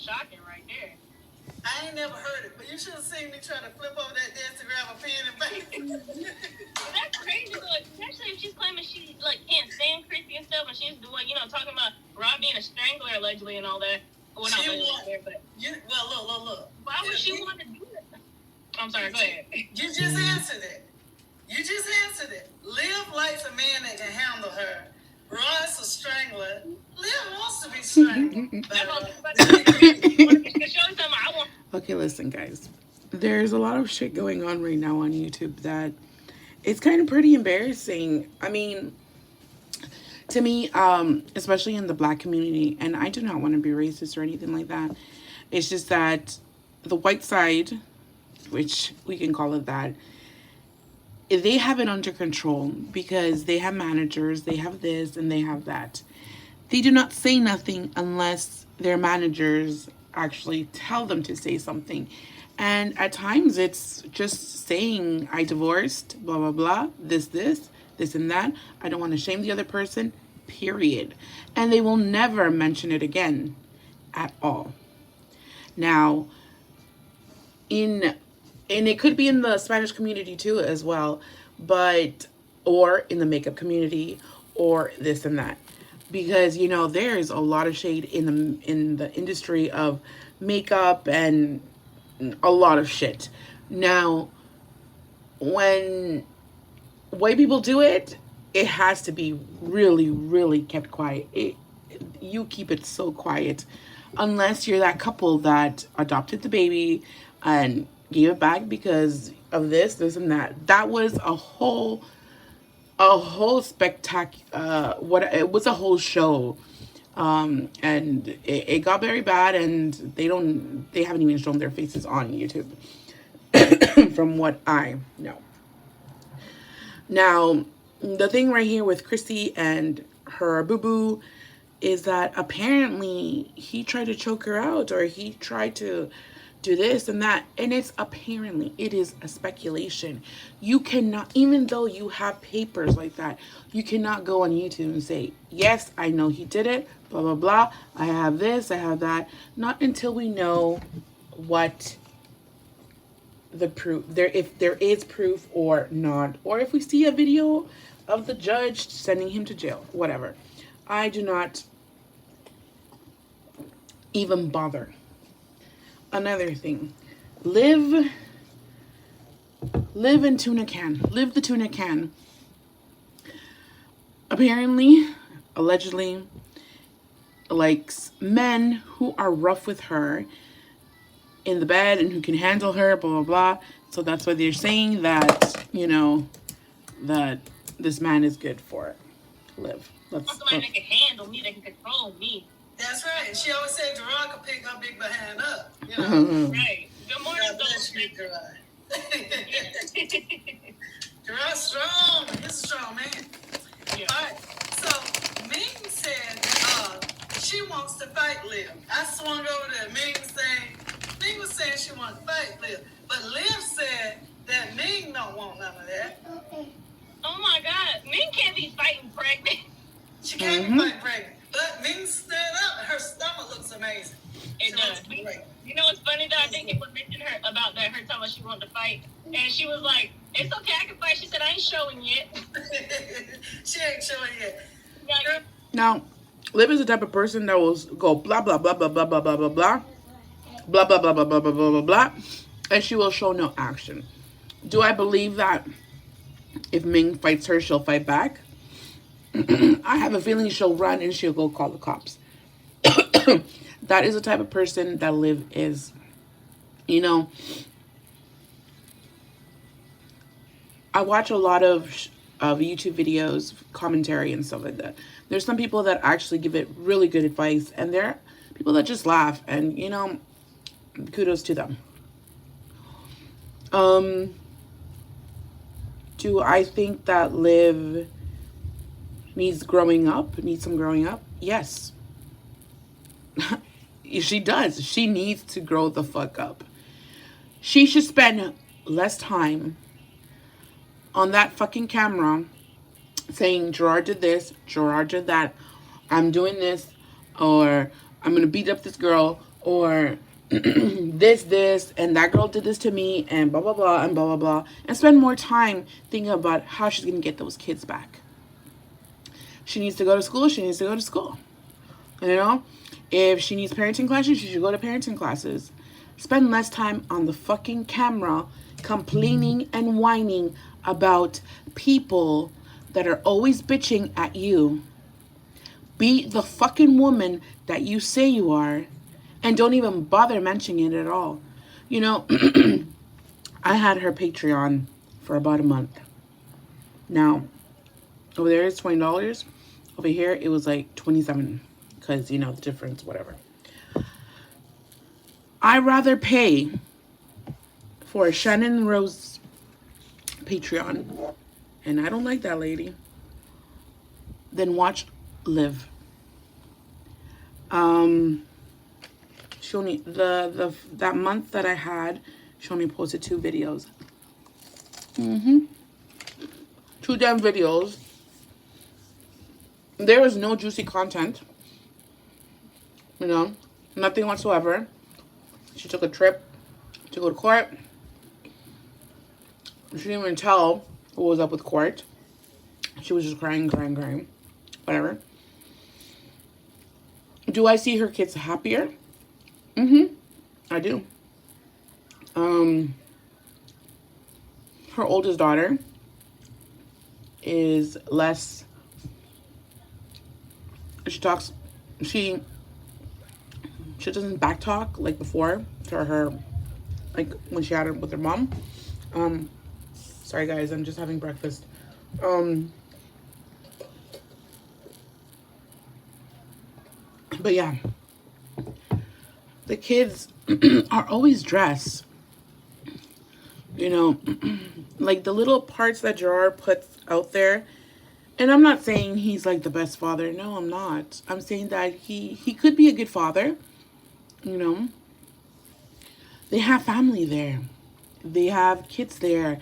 shocking right there. I ain't never heard it, but you should have seen me try to flip over that desk to grab a pen and paper. Well, that's crazy, though, especially if she's claiming she like can't stand Chrissy and stuff, and she's doing, talking about Rob being a strangler allegedly and all that. Well, not allegedly, but look. Why would she want to do it? I'm sorry. Go ahead. You just answered it. Liv likes a man that can handle her. Ross a strangler. Liv wants to be strangled. Okay, listen, guys. There's a lot of shit going on right now on YouTube that it's kind of pretty embarrassing. I mean, to me, especially in the black community, and I do not want to be racist or anything like that. It's just that the white side, which we can call it that, they have it under control because they have managers, they have this and they have that. They do not say nothing unless their managers actually tell them to say something. And at times it's just saying, I divorced, blah, blah, blah, this, and that. I don't want to shame the other person, period. And they will never mention it again at all. Now, and it could be in the Spanish community too as well, or in the makeup community or this and that. Because, there's a lot of shade in the industry of makeup and a lot of shit. Now, when white people do it, it has to be really, really kept quiet. You keep it so quiet unless you're that couple that adopted the baby and gave it back because of this and that. That was a whole spectacular. It was a whole show, and it got very bad, and they haven't even shown their faces on YouTube, from what I know. Now, the thing right here with Chrissy and her boo-boo is that apparently he tried to choke her out, or he tried to do this and that, and it is a speculation. You cannot, even though you have papers like that, you cannot go on YouTube and say, yes, I know he did it, blah, blah, blah, I have this, I have that. Not until we know what the proof, if there is proof or not, or if we see a video of the judge sending him to jail, whatever. I do not even bother. Another thing, Liv and Tuna Can. Liv the Tuna Can. Apparently, allegedly, likes men who are rough with her in the bed and who can handle her, blah, blah, blah. So that's why they're saying that, that this man is good for it. Liv. Somebody that can handle me, that can control me. That's right. She always said Gerard could pick her big behind up. Right. Good morning, Gerard. Gerard's strong. He's a strong man. Yeah. All right. So Ming said she wants to fight Liv. I swung over to Ming's thing. Ming was saying she wants to fight Liv, but Liv said that Ming don't want none of that. Oh my God, Ming can't be fighting pregnant. She can't be fighting pregnant. But Ming stood up and her stomach looks amazing. It does. You know what's funny though? I think it was mentioned her about that, her telling us she wanted to fight. And she was like, it's okay, I can fight. She said, I ain't showing yet. She ain't showing yet. Now, Liv is the type of person that will go blah, blah, blah, blah, blah, blah, blah, blah, blah, blah, blah, blah, blah, blah, blah, blah, blah, blah, and she will show no action. Do I believe that if Ming fights her, she'll fight back? I have a feeling she'll run and she'll go call the cops. That is the type of person that Liv is. I watch a lot of YouTube videos, commentary, and stuff like that. There's some people that actually give it really good advice, and there are people that just laugh, and, kudos to them. Do I think that Liv needs some growing up? Yes. She does. She needs to grow the fuck up. She should spend less time on that fucking camera saying Gerard did this, Gerard did that, I'm doing this, or I'm gonna beat up this girl, or this, and that girl did this to me, and blah, blah, blah, and blah, blah, blah, and spend more time thinking about how she's going to get those kids back. She needs to go to school, she needs to go to school. You know? If she needs parenting classes, she should go to parenting classes. Spend less time on the fucking camera complaining and whining about people that are always bitching at you. Be the fucking woman that you say you are, and don't even bother mentioning it at all. You know, I had her Patreon for about a month. Now, over there it's $20. Over here it was like $27, because, you know, the difference, whatever. I rather pay for Shannon Rose Patreon, and I don't like that lady, than watch Liv. She only that month that I had, she only posted 2 videos. 2 damn videos. There was no juicy content. You know, nothing whatsoever. She took a trip to go to court. She didn't even tell what was up with court. She was just crying. Whatever. Do I see her kids happier? I do. Her oldest daughter is less. She talks. She doesn't backtalk like before to her, like when she had it with her mom. Sorry guys, I'm just having breakfast. But yeah, the kids are always dressed. You know, like the little parts that Gerard puts out there. And I'm not saying he's like the best father. No, I'm not. I'm saying that he could be a good father. You know, they have family there. They have kids there.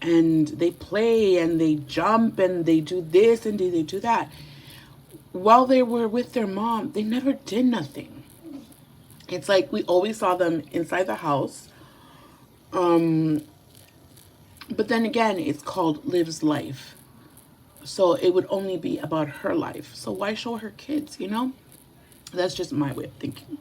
And they play and they jump and they do this and they do that. While they were with their mom, they never did nothing. It's like we always saw them inside the house. But then again, it's called Liv's life. So it would only be about her life. So why show her kids, you know? That's just my way of thinking.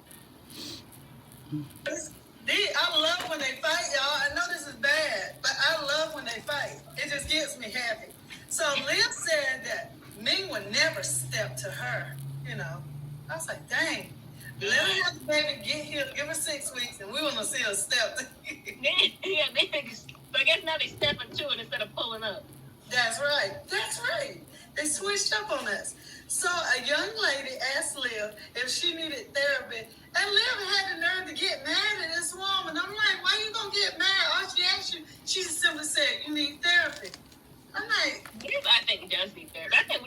I love when they fight, y'all. I know this is bad, but I love when they fight. It just gets me happy. So Liv said that Ming would never step to her, you know. I was like, dang. Let her have the baby, get here, give her 6 weeks, and we want to see her step. Yeah, I guess now they stepping to it instead of pulling up. That's right. That's right. They switched up on us. So a young lady asked Liv if she needed therapy, and Liv had the nerve to get mad at this woman. I'm like, why you gonna get mad? All she asked you, she just simply said, you need therapy. I'm like, Liv, I think does need therapy. I think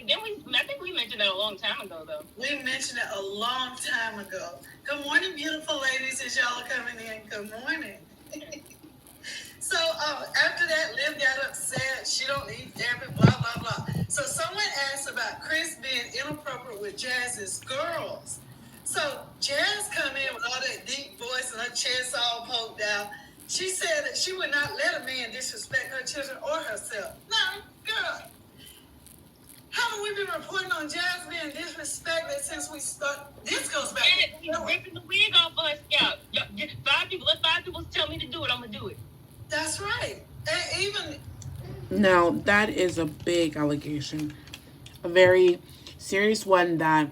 we mentioned that a long time ago, though. we mentioned it a long time ago. Good morning, beautiful ladies, as y'all are coming in. Good morning. So after that, Liv got upset. She don't need therapy, blah, blah, blah. So someone asked about Chris being inappropriate with Jazz's girls. So Jazz come in with all that deep voice and her chest all poked out. She said that she would not let a man disrespect her children or herself. No, girl. Haven't we been reporting on Jazz being disrespected since we started? This goes back. Yeah, ripping the wig off of her scalp. Let 5 people tell me to do it, I'm going to do it. That's right. And even Now, that is a big allegation. A very serious one that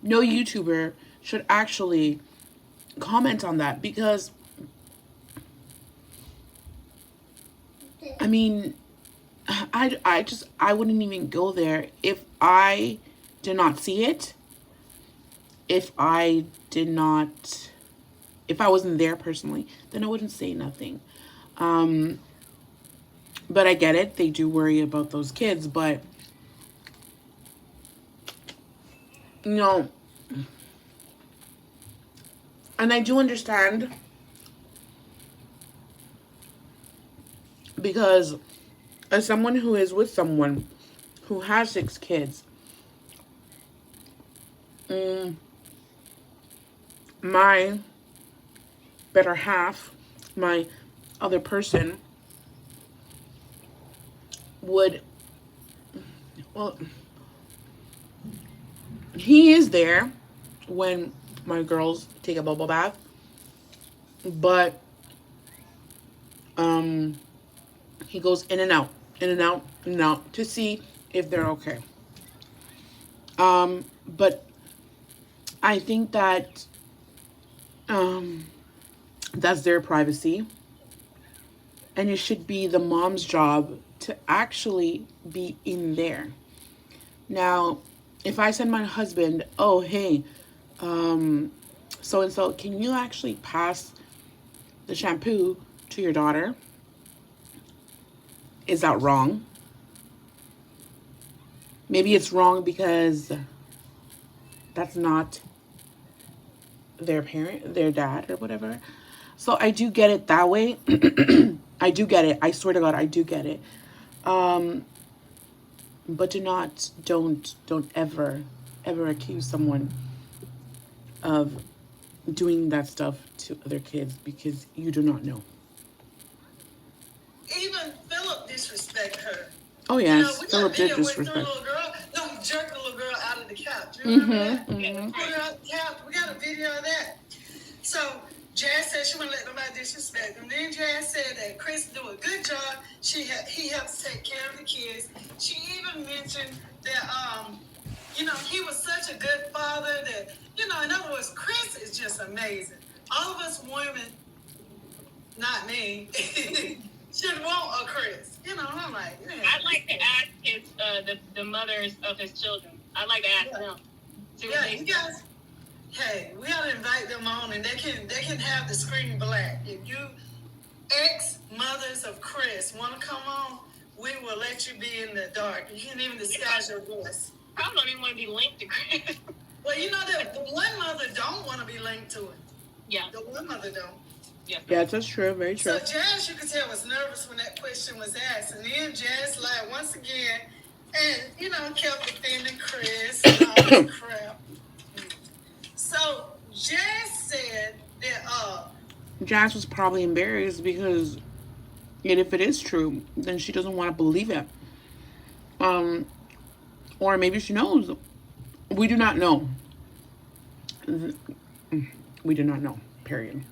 no YouTuber should actually comment on that, because I mean, I wouldn't even go there if I did not see it. If I wasn't there personally, then I wouldn't say nothing. But I get it. They do worry about those kids, but you know, and I do understand, because as someone who is with someone who has 6 kids, my better half, my other person, would, well, he is there when my girls take a bubble bath, but he goes in and out, in and out, in and out to see if they're okay. But I think that that's their privacy, and it should be the mom's job to actually be in there. Now, if I send my husband, oh hey, so and so, can you actually pass the shampoo to your daughter? Is that wrong? Maybe it's wrong because that's not their parent, their dad, or whatever. So I do get it that way. I do get it. I swear to God, I do get it. But don't ever accuse someone of doing that stuff to other kids because you do not know. Even Philip disrespect her. Oh yes, Philip did with the disrespect. little girl. No, he jerked the little girl out of the couch. You remember that? Put her out the couch. We got a video of that. So Jazz said she wouldn't let nobody disrespect him. Then Jazz said that Chris do a good job. He helps take care of the kids. She even mentioned that he was such a good father that, in other words, Chris is just amazing. All of us women, not me, should want a Chris. I'm like, yeah. I'd like to ask his the mothers of his children. I'd like to ask them. Yeah, you guys. Hey, we gotta invite them on, and they can have the screen black. If you ex-mothers of Chris want to come on, we will let you be in the dark. You can't even disguise your voice. Probably don't even want to be linked to Chris. Well, you know that the one mother don't want to be linked to it. Yeah. The one mother don't. Yeah, that's true. Very true. So Jazz, you could tell, was nervous when that question was asked, and then Jazz lied once again, and kept defending Chris and all this crap. So Jazz said that Jazz was probably embarrassed because, and if it is true, then she doesn't want to believe it. Or maybe she knows. We do not know. We do not know. Period.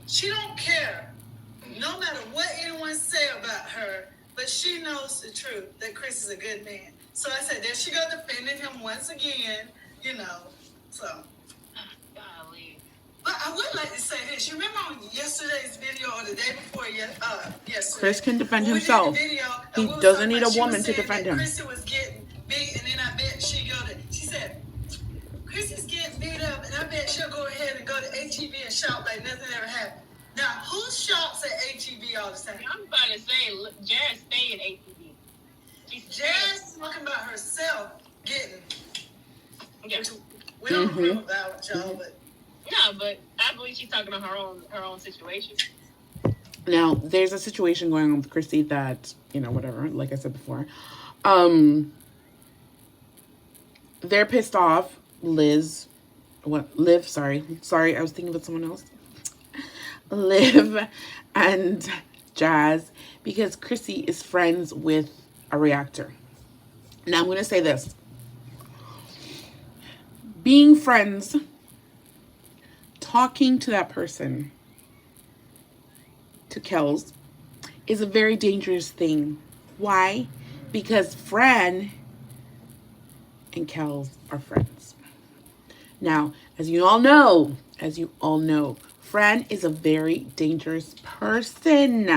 She don't care, no matter what anyone say about her, but she knows the truth that Chris is a good man. So I said, there she go defending him once again, so. Golly. But I would like to say this. You remember on yesterday's video or the day before yesterday? Chris can defend when we did the himself. video, He we was doesn't talking need about- a woman she to was saying defend that him. Chrissy was getting beat, and then I bet she said, Chrissy's getting beat up, and I bet she'll go ahead and go to HEB and shop like nothing ever happened. Now, who shops at HEB all the time? I'm about to say, look, Jazz stay in ATV. Jazz talking about herself getting. Yeah. We don't agree with that with y'all, but. No, but I believe she's talking about her own situation. Now, there's a situation going on with Chrissy that, whatever, like I said before. They're pissed off. Liv, sorry, I was thinking about someone else. Liv and Jazz, because Chrissy is friends with a reactor. Now, I'm going to say this. Being friends, talking to that person, to Kels, is a very dangerous thing. Why? Because Fran and Kels are friends. Now, as you all know, Fran is a very dangerous person.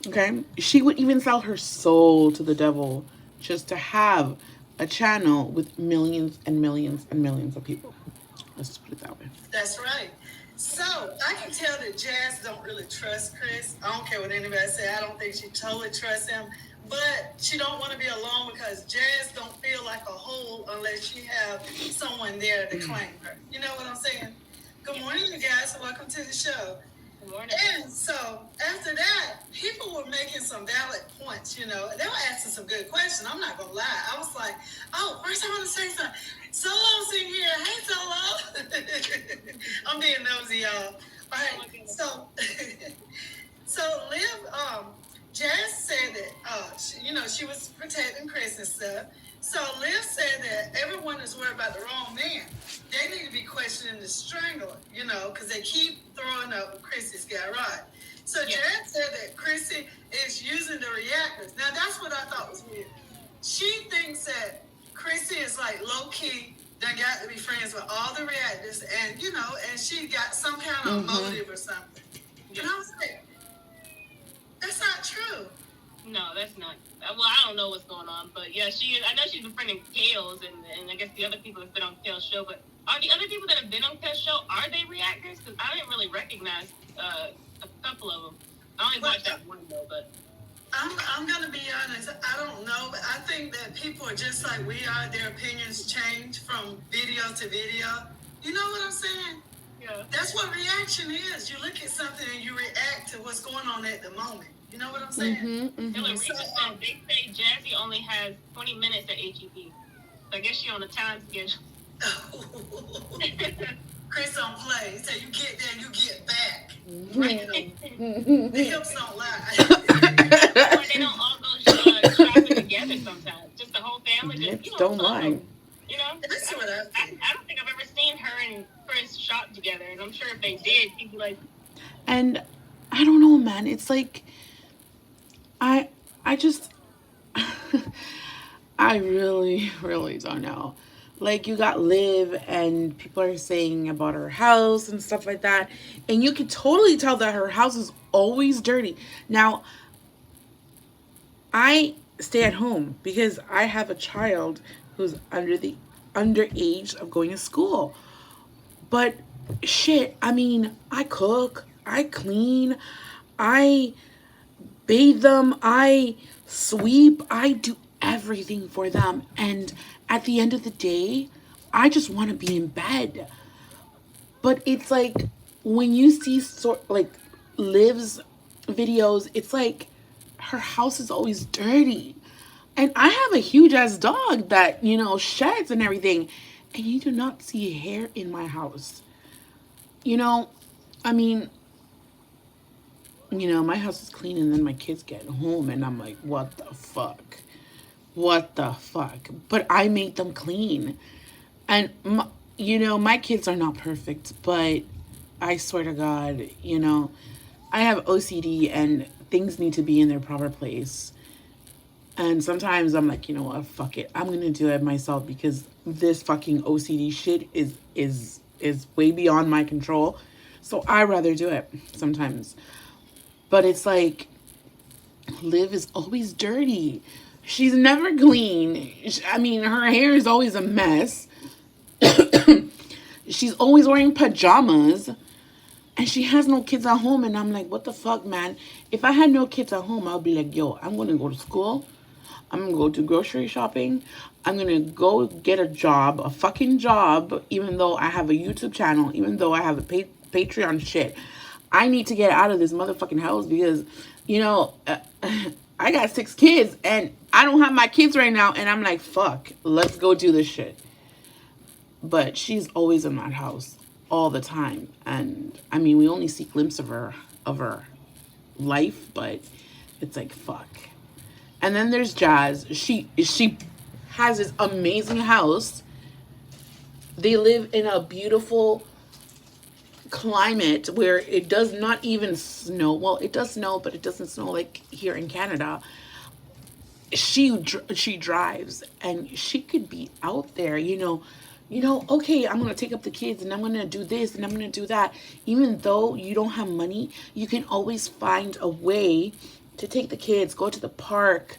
Okay? She would even sell her soul to the devil just to have a channel with millions and millions and millions of people. Let's just put it that way. That's right. So I can tell that Jazz don't really trust Chris. I don't care what anybody say. I don't think she totally trusts him. But she don't want to be alone because Jazz don't feel like a whole unless she have someone there to claim her. You know what I'm saying? Good morning, you guys. Welcome to the show. Morning. And so after that, people were making some valid points, you know. They were asking some good questions. I'm not gonna lie. I was like, oh, first I want to say something. Solo's in here. Hey, Solo. I'm being nosy, y'all. All right. So, so Liv, Jazz said that, she was protecting Chris and stuff. So Liv said that everyone is worried about the wrong man. They need to be questioning the strangler, you know, because they keep throwing up when Chrissy's got right. So Jazz said that Chrissy is using the reactors. Now that's what I thought was weird. She thinks that Chrissy is like low key, done got to be friends with all the reactors, and you know, and she got some kind of motive or something. You know what I'm saying? That's not true. No, that's not. Well, I don't know what's going on, but yeah, I know she's befriending Kale's, and I guess the other people have been on Kale's show. But are the other people that have been on Kale's show, are they reactors? Because I didn't really recognize a couple of them. I only watched that one though, but. I'm gonna be honest. I don't know, but I think that people are just like we are. Their opinions change from video to video. You know what I'm saying? Yeah. That's what reaction is. You look at something and you react to what's going on at the moment. You know what I'm saying? So, they say Jazzy only has 20 minutes at HEB. So I guess she on a time schedule. Chris don't play. He said you get there, you get back. The hips don't lie. Or they don't all go shopping together sometimes. Just the whole family. Hips don't lie. You know? That's what I don't think I've ever seen her and Chris shop together. And I'm sure if they did, he'd be like... And I don't know, man. It's like... I just... I really, really don't know. Like, you got Liv, and people are saying about her house and stuff like that. And you can totally tell that her house is always dirty. Now, I stay at home because I have a child who's underage of going to school. But shit, I mean, I cook, I clean, I bathe them, I sweep, I do everything for them. And at the end of the day, I just want to be in bed. But it's like when you see Liv's videos, it's like her house is always dirty. And I have a huge ass dog that, you know, sheds and everything. And you do not see hair in my house. You know, I mean, you know, my house is clean and then my kids get home and I'm like, what the fuck? What the fuck? But I made them clean. And, you know, my kids are not perfect, but I swear to God, you know, I have OCD and things need to be in their proper place. And sometimes I'm like, you know what, fuck it. I'm going to do it myself because this fucking OCD shit is way beyond my control. So I rather do it sometimes. But it's like, Liv is always dirty. She's never clean. I mean, her hair is always a mess. She's always wearing pajamas. And she has no kids at home. And I'm like, what the fuck, man? If I had no kids at home, I'll be like, yo, I'm going to go to school. I'm going to go do grocery shopping. I'm going to go get a job, a fucking job, even though I have a YouTube channel, even though I have a Patreon shit. I need to get out of this motherfucking house because, you know, I got 6 kids and I don't have my kids right now. And I'm like, fuck, let's go do this shit. But she's always in that house all the time. And I mean, we only see glimpses of her life, but it's like, fuck. And then there's Jazz. She has this amazing house. They live in a beautiful climate where it does not even snow. Well, it does snow, but it doesn't snow like here in Canada. She drives and she could be out there, you know, okay, I'm going to take up the kids and I'm going to do this and I'm going to do that. Even though you don't have money, you can always find a way to take the kids, go to the park,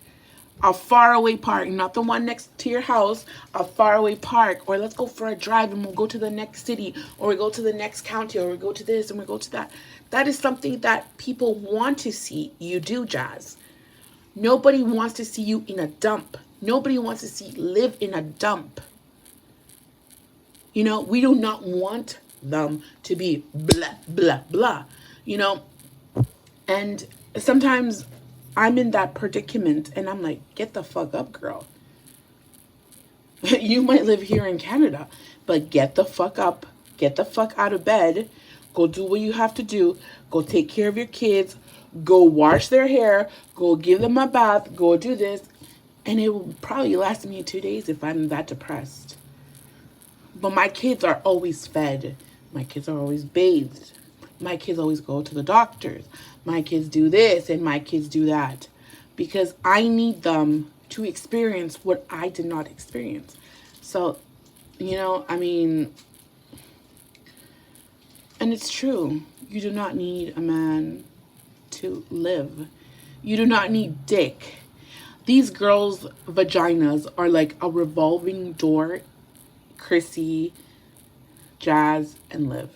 a faraway park, not the one next to your house, a faraway park, or let's go for a drive and we'll go to the next city, or we go to the next county, or we go to this and we go to that. That is something that people want to see you do, Jazz. Nobody wants to see you in a dump. Nobody wants to see Liv in a dump. You know, we do not want them to be blah, blah, blah. you know? And sometimes I'm in that predicament and I'm like, get the fuck up, girl. You might live here in Canada, but get the fuck up, get the fuck out of bed, go do what you have to do, go take care of your kids, go wash their hair, go give them a bath, go do this. And it will probably last me 2 days if I'm that depressed. But my kids are always fed. My kids are always bathed. My kids always go to the doctors. My kids do this and my kids do that. Because I need them to experience what I did not experience. So, you know, I mean, and it's true. You do not need a man to live. You do not need dick. These girls' vaginas are like a revolving door. Chrissy, Jazz, and Liv.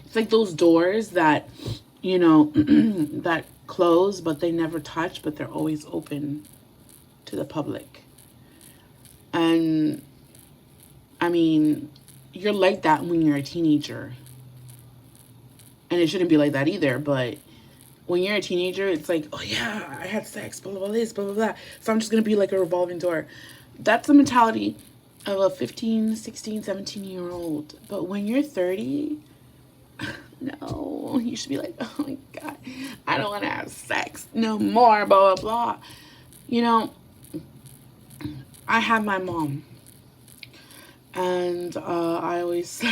It's like those doors that, you know, that close, but they never touch, but they're always open to the public. And, I mean, you're like that when you're a teenager. And it shouldn't be like that either, but when you're a teenager, it's like, oh yeah, I had sex, blah, blah, blah, this, blah, blah, blah. So I'm just going to be like a revolving door. That's the mentality of a 15, 16, 17-year-old. But when you're 30, no, you should be like, oh my God, I don't want to have sex no more, blah, blah, blah. You know, I have my mom. And I always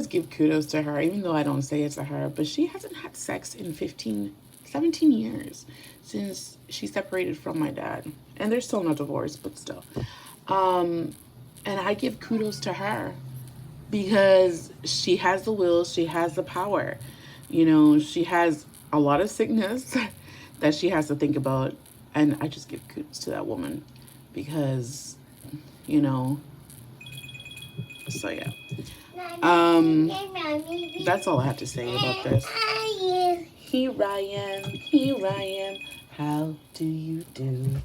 give kudos to her, even though I don't say it to her. But she hasn't had sex in 17 years since she separated from my dad. And they're still not divorced, but still. And I give kudos to her because she has the will, she has the power. You know, she has a lot of sickness that she has to think about. And I just give kudos to that woman because, you know, so yeah. That's all I have to say about this. Here I am, how do you do?